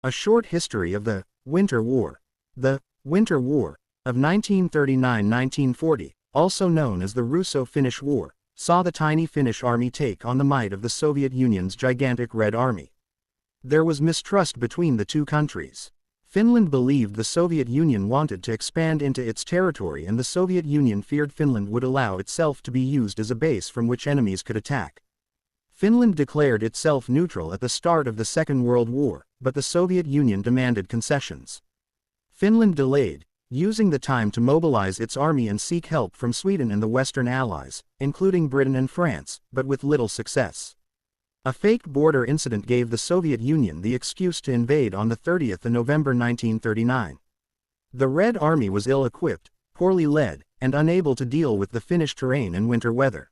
A short history of the Winter War. The Winter War of 1939–1940, also known as the Russo-Finnish War, saw the tiny Finnish army take on the might of the Soviet Union's gigantic Red Army. There was mistrust between the two countries. Finland believed the Soviet Union wanted to expand into its territory, and the Soviet Union feared Finland would allow itself to be used as a base from which enemies could attack. Finland declared itself neutral at the start of the Second World War, but the Soviet Union demanded concessions. Finland delayed, using the time to mobilize its army and seek help from Sweden and the Western Allies, including Britain and France, but with little success. A fake border incident gave the Soviet Union the excuse to invade on the 30th of November 1939. The Red Army was ill-equipped, poorly led, and unable to deal with the Finnish terrain and winter weather.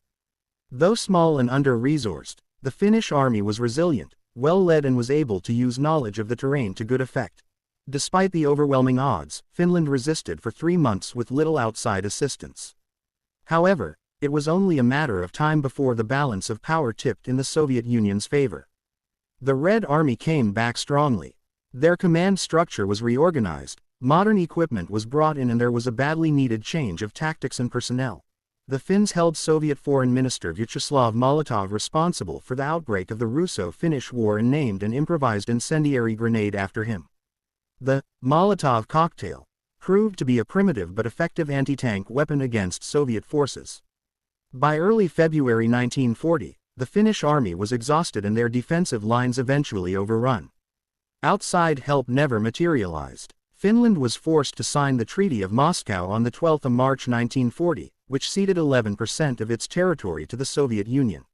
Though small and under-resourced, the Finnish army was resilient, well-led, and was able to use knowledge of the terrain to good effect. Despite the overwhelming odds, Finland resisted for 3 months with little outside assistance. However, it was only a matter of time before the balance of power tipped in the Soviet Union's favor. The Red Army came back strongly. Their command structure was reorganized, modern equipment was brought in, and there was a badly needed change of tactics and personnel. The Finns held Soviet Foreign Minister Vyacheslav Molotov responsible for the outbreak of the Russo-Finnish War and named an improvised incendiary grenade after him. The Molotov cocktail proved to be a primitive but effective anti-tank weapon against Soviet forces. By early February 1940, the Finnish army was exhausted and their defensive lines eventually overrun. Outside help never materialized. Finland was forced to sign the Treaty of Moscow on the 12th of March 1940, which ceded 11% of its territory to the Soviet Union.